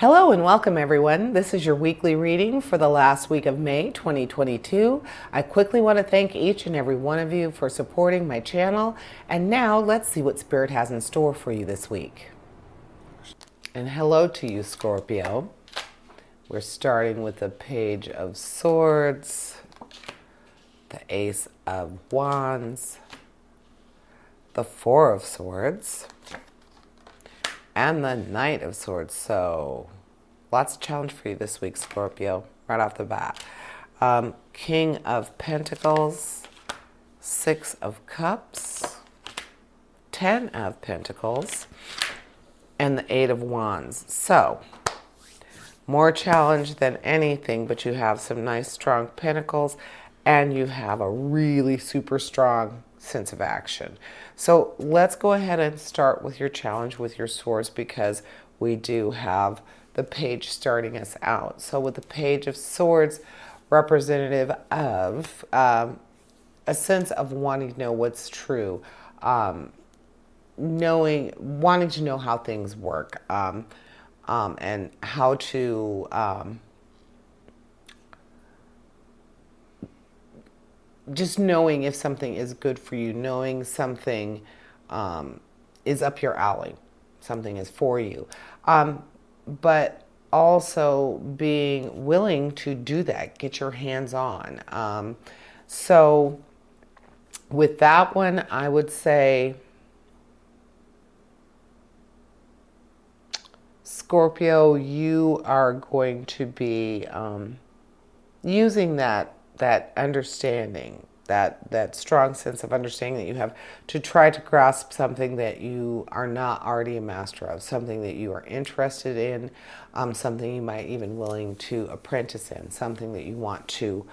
Hello and welcome everyone. This is your weekly reading for the last week of May 2022. I quickly want to thank each and every one of you for supporting my channel. And now let's see what Spirit has in store for you this week. And hello to you, Scorpio. We're starting with the Page of Swords, the Ace of Wands, the Four of Swords, and the Knight of Swords. So lots of challenge for you this week, Scorpio, right off the bat. King of Pentacles, Six of Cups, Ten of Pentacles, and the Eight of Wands. So more challenge than anything, but you have some nice strong pentacles and you have a really super strong sense of action. So let's go ahead and start with your challenge with your swords, because we do have the page starting us out. So with the Page of Swords, representative of a sense of wanting to know what's true, wanting to know how things work, and how to just knowing if something is good for you, knowing something is up your alley, something is for you, but also being willing to do that, get your hands on. So with that one, I would say, Scorpio, you are going to be using that understanding, that strong sense of understanding that you have, to try to grasp something that you are not already a master of, something that you are interested in, something you might even willing to apprentice in, something that you want to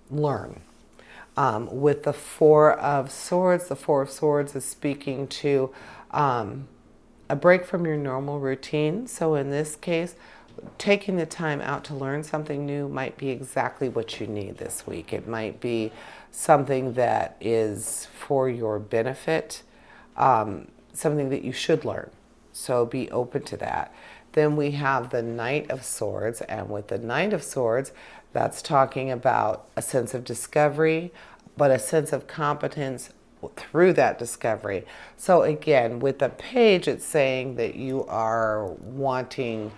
learn. With the Four of Swords, the Four of Swords is speaking to a break from your normal routine. So in this case, taking the time out to learn something new might be exactly what you need this week. It might be something that is for your benefit, something that you should learn. So be open to that. Then we have the Knight of Swords, and with the Knight of Swords, that's talking about a sense of discovery, but a sense of competence through that discovery. So again, with the page, it's saying that you are wanting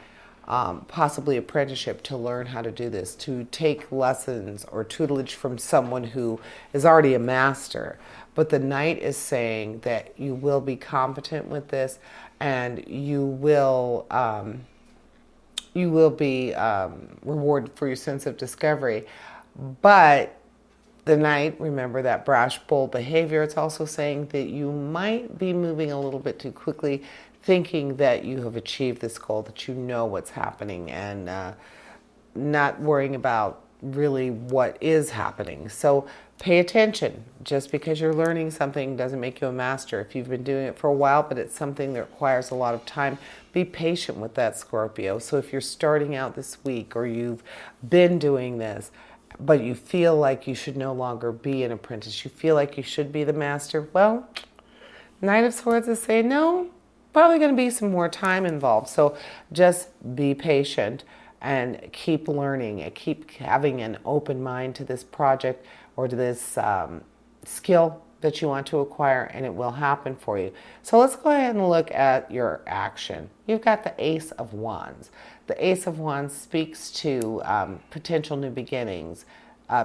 possibly apprenticeship to learn how to do this, to take lessons or tutelage from someone who is already a master. But the Knight is saying that you will be competent with this, and you will be rewarded for your sense of discovery. But the Knight, remember that brash, bold behavior. It's also saying that you might be moving a little bit too quickly, thinking that you have achieved this goal, that you know what's happening, and not worrying about really what is happening. So pay attention. Just because you're learning something doesn't make you a master. If you've been doing it for a while, but it's something that requires a lot of time, be patient with that, Scorpio. So if you're starting out this week, or you've been doing this, but you feel like you should no longer be an apprentice, you feel like you should be the master, well, Knight of Swords is saying, no, probably going to be some more time involved. So just be patient and keep learning and keep having an open mind to this project or to this skill that you want to acquire, and it will happen for you. So let's go ahead and look at your action. You've got the Ace of Wands. The Ace of Wands speaks to potential new beginnings,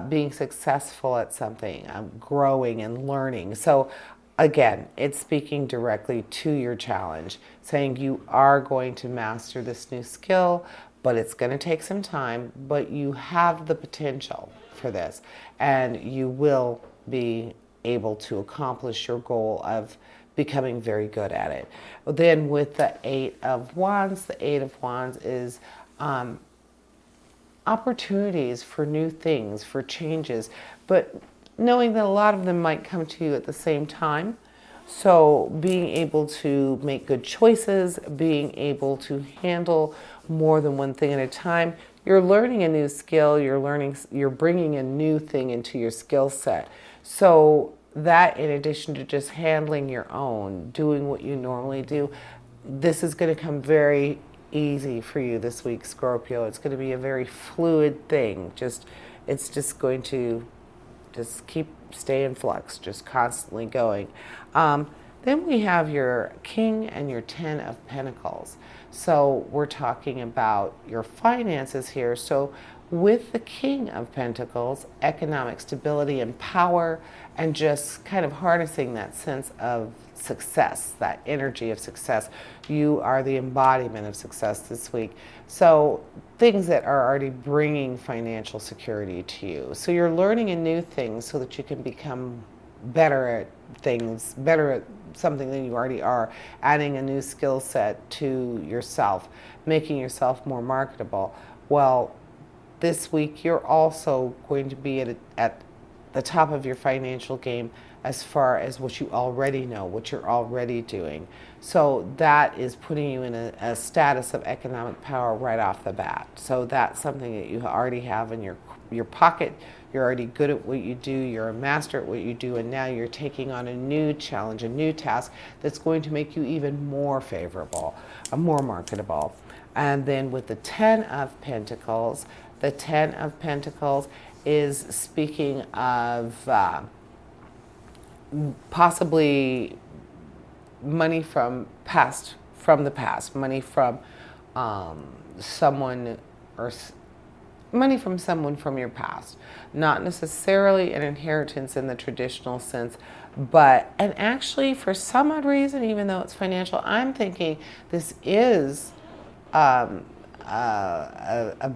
being successful at something, growing and learning. So again, it's speaking directly to your challenge, saying you are going to master this new skill, but it's going to take some time, but you have the potential for this, and you will be able to accomplish your goal of becoming very good at it. Then with the Eight of Wands, the Eight of Wands is opportunities for new things, for changes, but knowing that a lot of them might come to you at the same time. So being able to make good choices, being able to handle more than one thing at a time. You're learning a new skill, you're bringing a new thing into your skill set. So that, in addition to just handling your own, doing what you normally do, this is going to come very easy for you this week, Scorpio. It's going to be a very fluid thing. It's just going to just stay in flux, just constantly going. Then we have your King and your Ten of Pentacles. So we're talking about your finances here. So with the King of Pentacles, economic stability and power, and just kind of harnessing that sense of success, that energy of success. You are the embodiment of success this week. So things that are already bringing financial security to you. So you're learning a new thing so that you can become better at things, better at something than you already are, adding a new skill set to yourself, making yourself more marketable. Well, this week you're also going to be at the top of your financial game as far as what you already know, what you're already doing. So that is putting you in a status of economic power right off the bat. So that's something that you already have in your pocket. You're already good at what you do. You're a master at what you do. And now you're taking on a new challenge, a new task that's going to make you even more favorable, more marketable. And then with the Ten of Pentacles, the Ten of Pentacles is speaking of possibly money from the past, money from someone or money from someone from your past. Not necessarily an inheritance in the traditional sense, but, and actually for some odd reason, even though it's financial, I'm thinking this is a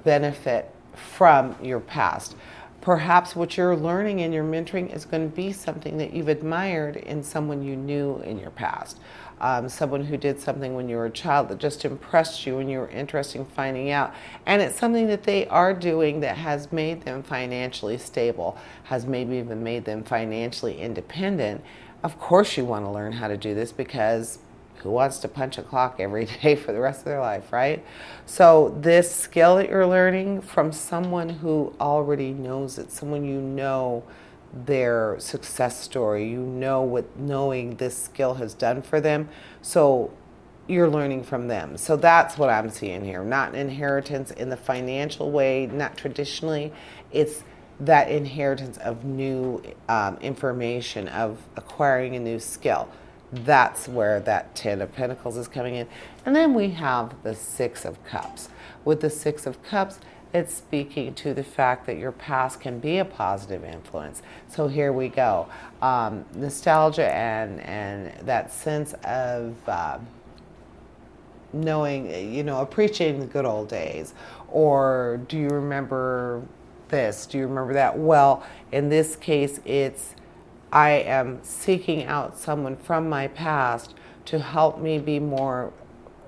benefit from your past. Perhaps what you're learning in your mentoring is going to be something that you've admired in someone you knew in your past. Someone who did something when you were a child that just impressed you and you were interested in finding out. And it's something that they are doing that has made them financially stable, has maybe even made them financially independent. Of course you want to learn how to do this, because who wants to punch a clock every day for the rest of their life, right? So this skill that you're learning from someone who already knows it, someone you know their success story, you know what knowing this skill has done for them. So you're learning from them. So that's what I'm seeing here. Not an inheritance in the financial way, not traditionally. It's that inheritance of new information, of acquiring a new skill. That's where that Ten of Pentacles is coming in. And then we have the Six of Cups. With the Six of Cups, it's speaking to the fact that your past can be a positive influence. So here we go. Nostalgia and that sense of knowing, appreciating the good old days. Or do you remember this? Do you remember that? Well, in this case, it's I am seeking out someone from my past to help me be more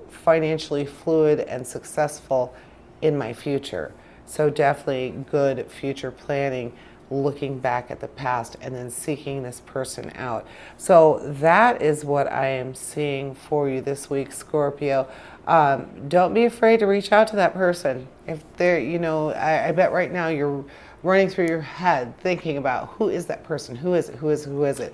financially fluid and successful in my future. So definitely good future planning, looking back at the past and then seeking this person out. So that is what I am seeing for you this week, Scorpio. Don't be afraid to reach out to that person. If they're, I bet right now you're running through your head thinking about who is that person, who is it.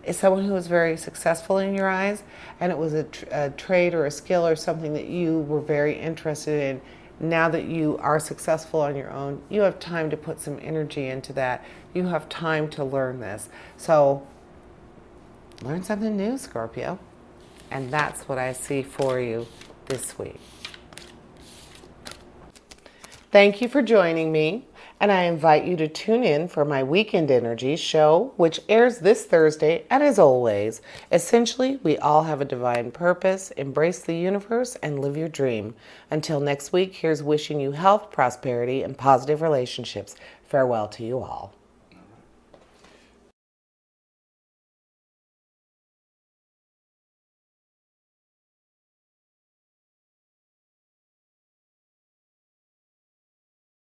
It's someone who was very successful in your eyes, and it was a trade or a skill or something that you were very interested in. Now that you are successful on your own, you have time to put some energy into that. You have time to learn this. So learn something new, Scorpio. And that's what I see for you this week. Thank you for joining me. And I invite you to tune in for my Weekend Energy show, which airs this Thursday. And as always, essentially, we all have a divine purpose. Embrace the universe and live your dream. Until next week, here's wishing you health, prosperity, and positive relationships. Farewell to you all.